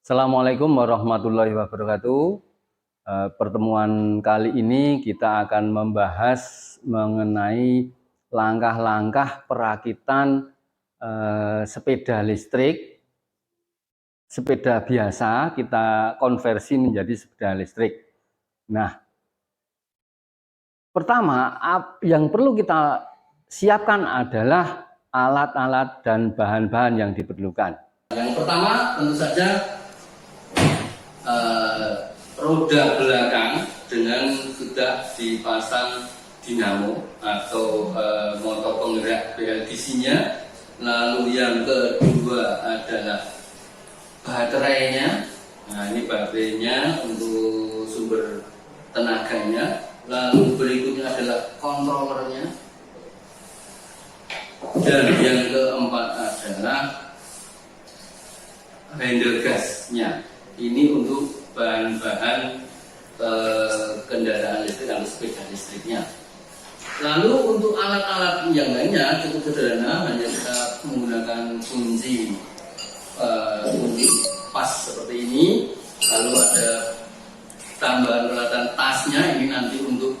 Assalamualaikum warahmatullahi wabarakatuh. Pertemuan kali ini kita akan membahas mengenai langkah-langkah perakitan sepeda listrik. Sepeda biasa kita konversi menjadi sepeda listrik. Nah, pertama yang perlu kita siapkan adalah alat-alat dan bahan-bahan yang diperlukan. Yang pertama tentu saja roda belakang dengan sudah dipasang dinamo atau motor penggerak BLDC-nya. Lalu yang kedua adalah baterainya. Nah, ini baterainya untuk sumber tenaganya. Lalu berikutnya adalah kontrolernya. Dan yang keempat adalah handle gasnya. Ini untuk bahan-bahan kendaraan listrik atau sepeda listriknya. Lalu untuk alat-alat yang lainnya cukup sederhana, hanya kita menggunakan kunci pas seperti ini. Lalu ada tambahan peralatan tasnya, ini nanti untuk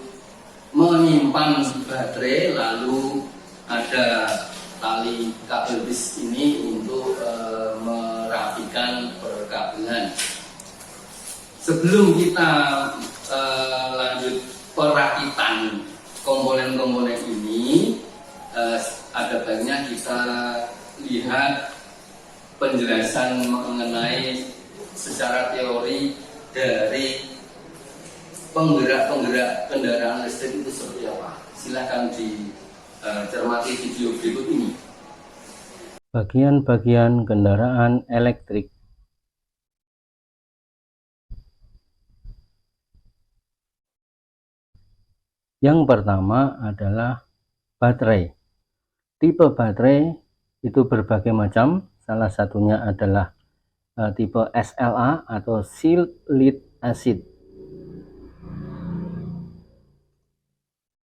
menyimpan baterai. Lalu ada tali kabel bis ini untuk merapikan perkabelan. Sebelum kita lanjut perakitan komponen-komponen ini, ada baiknya kita lihat penjelasan mengenai secara teori dari penggerak-penggerak kendaraan listrik itu seperti apa. Silakan dicermati video berikut ini. Bagian-bagian kendaraan elektrik. Yang pertama adalah baterai. Tipe baterai itu berbagai macam. Salah satunya adalah tipe SLA atau Silk Lead Acid.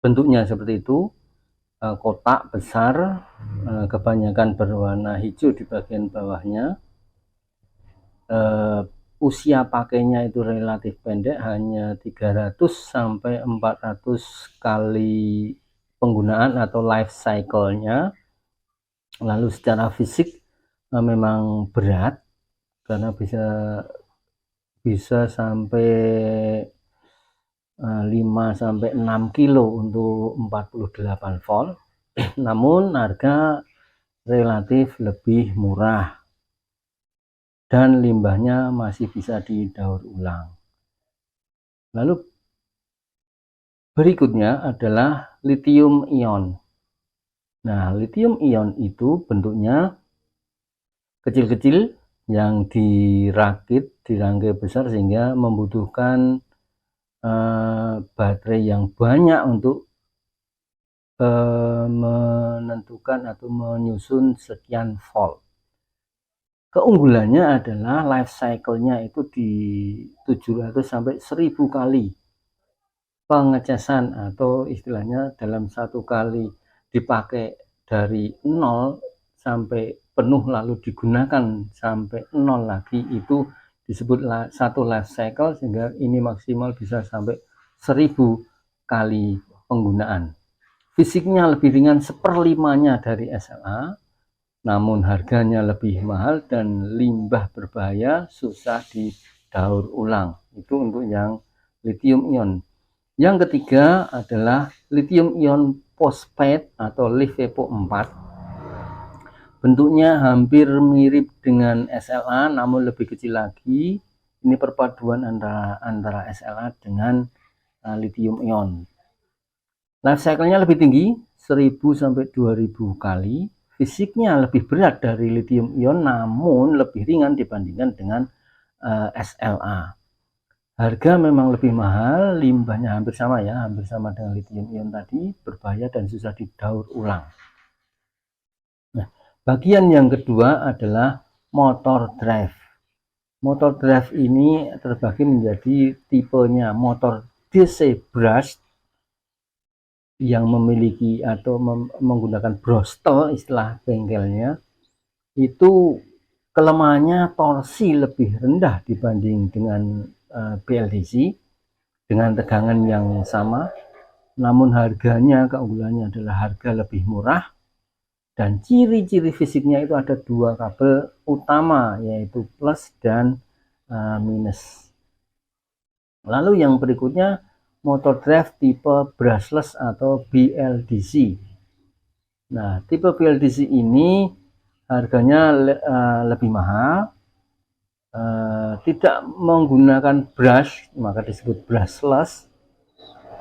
Bentuknya seperti itu, kotak besar, kebanyakan berwarna hijau di bagian bawahnya. Usia pakainya itu relatif pendek, hanya 300 sampai 400 kali penggunaan atau life cycle-nya. Lalu secara fisik memang berat karena bisa sampai 5 sampai 6 kilo untuk 48 volt. Namun harga relatif lebih murah dan limbahnya masih bisa didaur ulang. Lalu berikutnya adalah lithium ion. Nah, lithium ion itu bentuknya kecil-kecil yang dirangkai besar sehingga membutuhkan baterai yang banyak untuk menentukan atau menyusun sekian volt. Keunggulannya adalah life cycle-nya itu di 700 sampai 1000 kali pengecasan, atau istilahnya dalam satu kali dipakai dari 0 sampai penuh lalu digunakan sampai 0 lagi, itu disebut satu life cycle, sehingga ini maksimal bisa sampai 1000 kali penggunaan. Fisiknya lebih ringan 1/5-nya dari SLA, namun harganya lebih mahal dan limbah berbahaya, susah didaur ulang. Itu untuk yang lithium ion. Yang ketiga adalah lithium ion phosphate atau LiFePO 4. Bentuknya hampir mirip dengan SLA namun lebih kecil lagi. Ini perpaduan antara SLA dengan lithium ion. Life cycle-nya lebih tinggi, 1000 sampai 2000 kali. Fisiknya lebih berat dari lithium ion namun lebih ringan dibandingkan dengan SLA. Harga memang lebih mahal, limbahnya hampir sama dengan lithium ion tadi, berbahaya dan susah didaur ulang. Nah, bagian yang kedua adalah motor drive. Motor drive ini terbagi menjadi tipenya motor DC brush yang memiliki atau menggunakan brostel, istilah bengkelnya, itu kelemahannya torsi lebih rendah dibanding dengan BLDC dengan tegangan yang sama, namun harganya, keunggulannya adalah harga lebih murah, dan ciri-ciri fisiknya itu ada dua kabel utama, yaitu plus dan minus. Lalu yang berikutnya, motor drive tipe brushless atau BLDC. Nah, tipe BLDC ini harganya lebih mahal, tidak menggunakan brush, maka disebut brushless.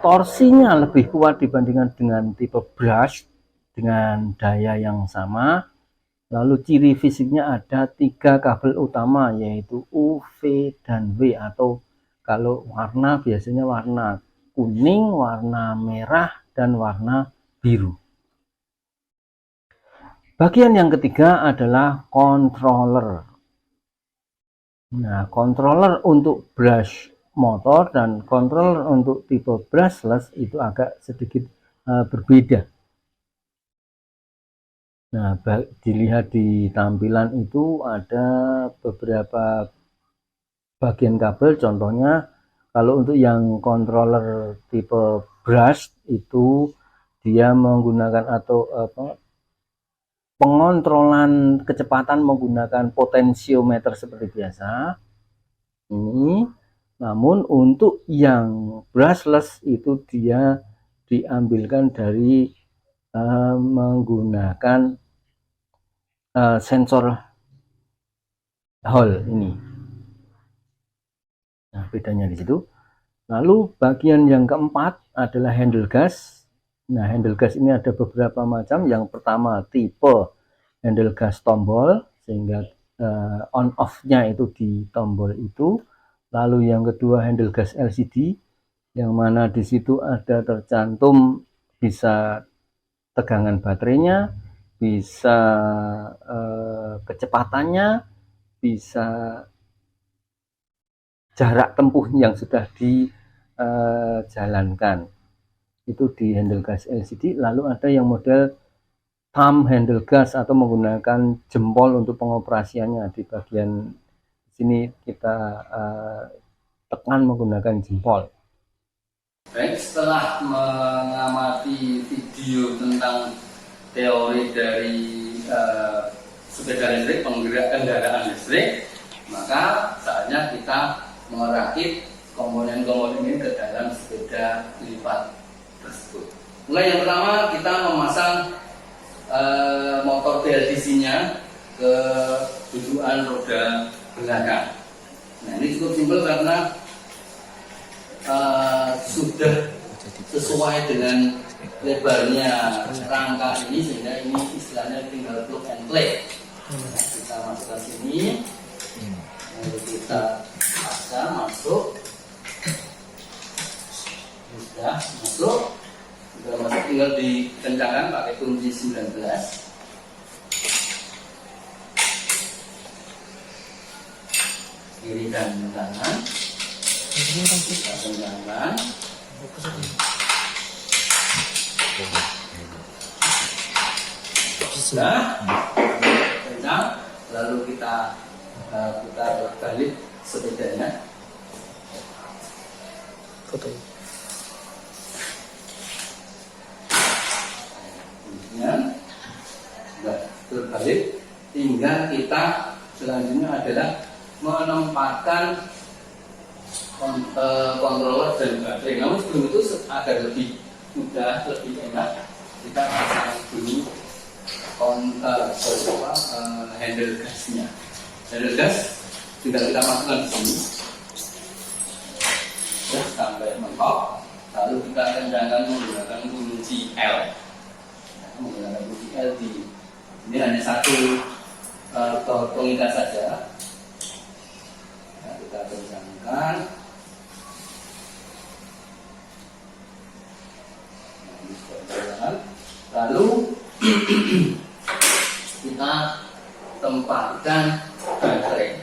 Torsinya lebih kuat dibandingkan dengan tipe brush dengan daya yang sama. Lalu ciri fisiknya ada 3 kabel utama, yaitu U, V, dan W, atau kalau warna biasanya warna kuning, warna merah, dan warna biru. Bagian yang ketiga adalah controller. Nah, controller untuk brush motor dan controller untuk tipe brushless itu agak sedikit berbeda. Nah, dilihat di tampilan itu ada beberapa bagian kabel, contohnya kalau untuk yang controller tipe brush itu dia menggunakan atau pengontrolan kecepatan menggunakan potensiometer seperti biasa ini, namun untuk yang brushless itu dia diambilkan dari menggunakan sensor Hall ini. Nah, bedanya di situ. Lalu bagian yang keempat adalah handle gas. Nah, handle gas ini ada beberapa macam. Yang pertama tipe handle gas tombol, sehingga on off-nya itu di tombol itu. Lalu yang kedua handle gas LCD, yang mana di situ ada tercantum bisa tegangan baterainya, bisa kecepatannya, bisa jarak tempuh yang sudah dijalankan. Itu di handle gas LCD. Lalu ada yang model thumb handle gas atau menggunakan jempol untuk pengoperasiannya. Di bagian sini kita tekan menggunakan jempol. Baik, setelah mengamati video tentang teori dari sepeda listrik, penggerak kendaraan listrik, maka saatnya kita merakit komponen-komponen ini ke dalam sepeda lipat tersebut. Mulai yang pertama kita memasang motor BLDC-nya ke dudukan roda belakang. Nah, ini cukup simpel karena sudah sesuai dengan lebarnya rangka ini, sehingga ini istilahnya tinggal plug and play. Nah, kita masukkan sini, lalu kita pasang, masuk, sudah masuk, tinggal dikencangkan pakai kunci 19. Kiri dan kanan kita kencangkan. Sudah kencang, lalu kita putar balik sepedanya. Kemudian sudah terbalik, tinggal kita selanjutnya adalah menempatkan controller dan baterai. Namun sebelum itu agar lebih mudah, lebih enak, kita pasang dulu handle gasnya. Handle gas tinggal kita masukkan di sini, ya, sampai mentok. Lalu kita kencangkan menggunakan kunci L. Nah, menggunakan kunci L ini hanya satu pengikat saja. Nah, kita kencangkan. Lalu kita tempatkan baterai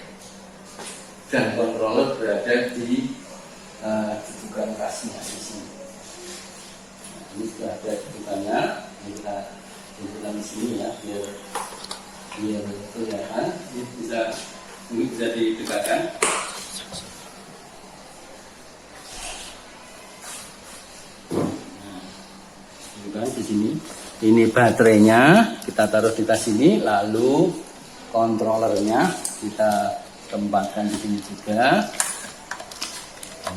dan controller berada di dudukan kasnya di sini. Nah, ini sudah ada dudukannya, kita dudukan di sini ya, biar Iya, betul ya kan? Ini bisa didekatkan. Nah, di sini. Ini baterainya kita taruh di tas ini, lalu kontrolernya kita tempatkan di sini juga.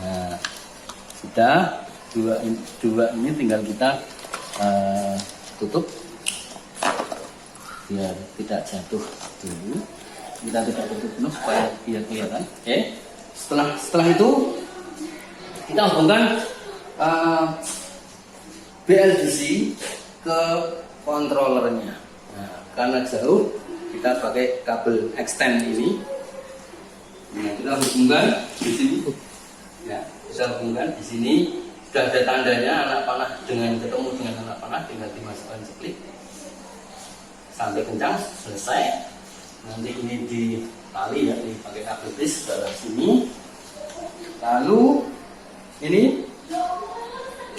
Nah, sudah dua ini tinggal kita tutup biar tidak jatuh dulu. Kita tidak tutup dulu supaya biar kelihatan. Oke. Setelah itu kita hubungkan BLDC ke kontrolernya. Nah, karena jauh kita pakai kabel extend ini. Nah, kita hubungkan di sini. Ya, kita hubungkan di sini. Sudah ada tandanya anak panah ketemu dengan anak panah, tinggal dimasukkan ceplik sampai kencang, selesai. Nanti ini ditali ya, dipakai kabel tis ke sini. Lalu ini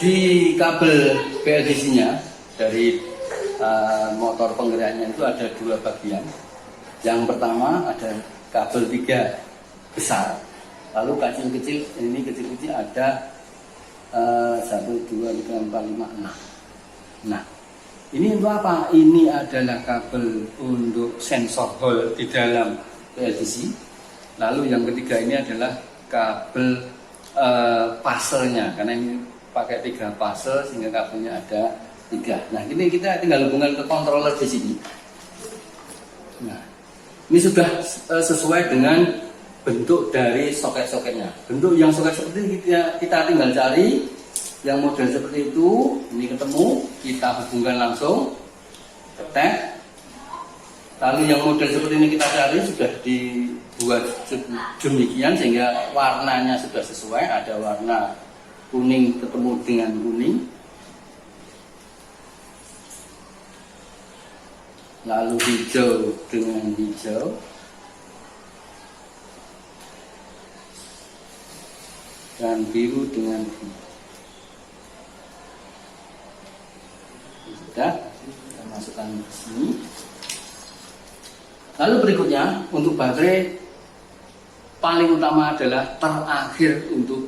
di kabel BLDC-nya dari motor penggeraknya itu ada dua bagian. Yang pertama ada kabel 3 besar, lalu kecil-kecil ada 1, 2, 3, 4, 5, 6. Nah, ini untuk apa? Ini adalah kabel untuk sensor hall di dalam BLDC. Lalu yang ketiga ini adalah kabel passernya, karena ini pakai 3 passer sehingga kabelnya ada 3. Nah, ini kita tinggal hubungkan ke controller di sini. Nah, ini sudah sesuai dengan bentuk dari soket-soketnya. Bentuk yang soket seperti ini kita tinggal cari yang model seperti itu. Ini ketemu, kita hubungkan langsung, cetek. Lalu yang model seperti ini kita cari sudah dibuat demikian sehingga warnanya sudah sesuai. Ada warna kuning ketemu dengan kuning, lalu hijau dengan hijau, dan biru dengan biru. Sudah, kita masukkan ke sini. Lalu berikutnya untuk baterai paling utama adalah terakhir untuk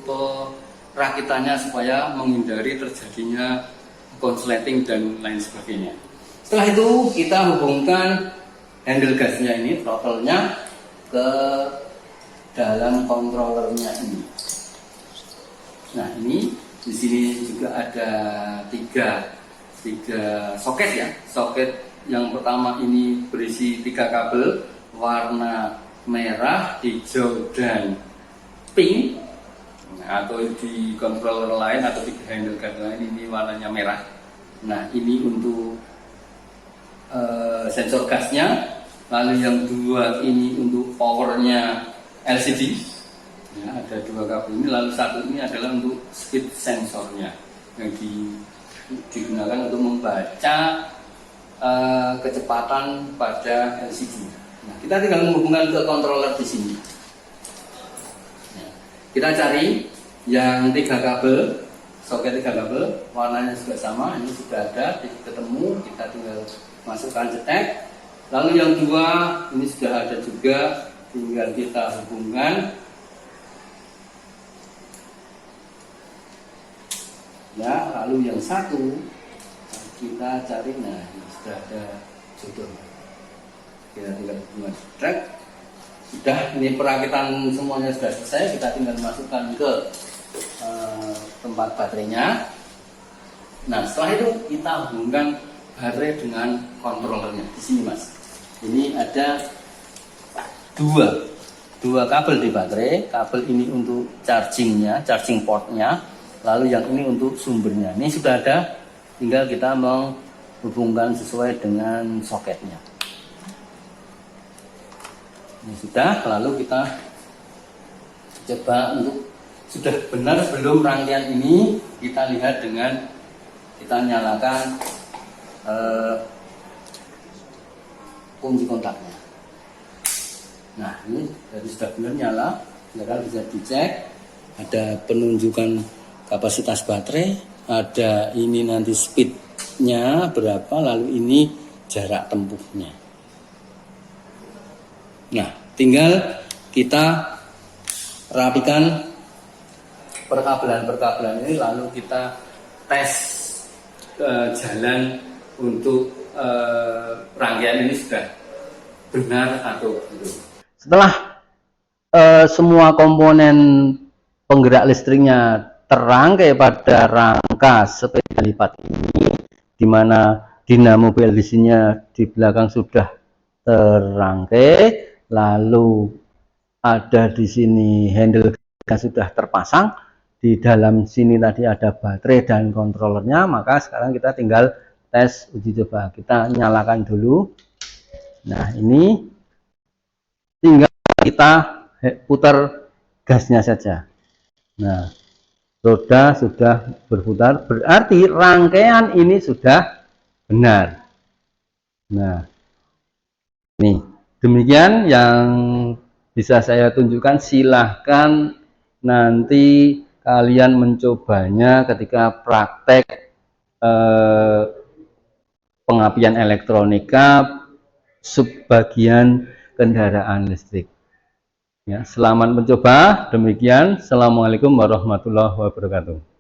perakitannya supaya menghindari terjadinya konsleting dan lain sebagainya. Setelah itu kita hubungkan handle gasnya ini, throttle-nya ke dalam kontrolernya ini. Nah, ini di sini juga ada tiga soket ya. Soket yang pertama ini berisi 3 kabel warna merah, hijau, dan pink. Atau di controller lain atau di handle guard lain ini warnanya merah. Nah, ini untuk sensor gasnya. Lalu yang 2 ini untuk powernya LCD. Ya, ada 2 kabel ini. Lalu 1 ini adalah untuk speed sensornya yang digunakan untuk membaca kecepatan pada LCD. Nah, kita tinggal menghubungkan ke controller di sini. Kita cari yang 3 kabel, soket 3 kabel, warnanya juga sama, ini sudah ada, ketemu, kita tinggal masukkan cetek. Lalu yang 2 ini sudah ada juga, tinggal kita hubungkan. Ya, lalu yang 1 kita cari, nah ini sudah ada jodoh. Kita tinggal hubungan cetek. Sudah, ini perakitan semuanya sudah selesai. Kita tinggal masukkan ke tempat baterainya. Nah, setelah itu kita hubungkan baterai dengan kontrolernya di sini, Mas. Ini ada dua kabel di baterai. Kabel ini untuk chargingnya, charging portnya. Lalu yang ini untuk sumbernya. Ini sudah ada, tinggal kita menghubungkan sesuai dengan soketnya. Ini sudah, lalu kita coba untuk sudah benar belum rangkaian ini, kita lihat dengan kita nyalakan kunci kontaknya. Nah, ini dari sudah benar nyala, sekarang bisa dicek. Ada penunjukan kapasitas baterai, ada ini nanti speednya berapa, lalu ini jarak tempuhnya. Nah, tinggal kita rapikan perkabelan ini, lalu kita tes jalan untuk rangkaian ini sudah benar atau belum. Setelah semua komponen penggerak listriknya terangkai pada rangka sepeda lipat ini, di mana dinamo PLDC-nya di belakang sudah terangkai, lalu ada di sini handle yang sudah terpasang, di dalam sini tadi ada baterai dan kontrolernya. Maka sekarang kita tinggal tes uji coba. Kita nyalakan dulu. Nah, ini tinggal kita putar gasnya saja. Nah, roda sudah berputar, berarti rangkaian ini sudah benar. Nah, nih, demikian yang bisa saya tunjukkan. Silahkan nanti kalian mencobanya ketika praktek pengapian elektronika subbagian kendaraan listrik. Ya, selamat mencoba. Demikian, assalamualaikum warahmatullahi wabarakatuh.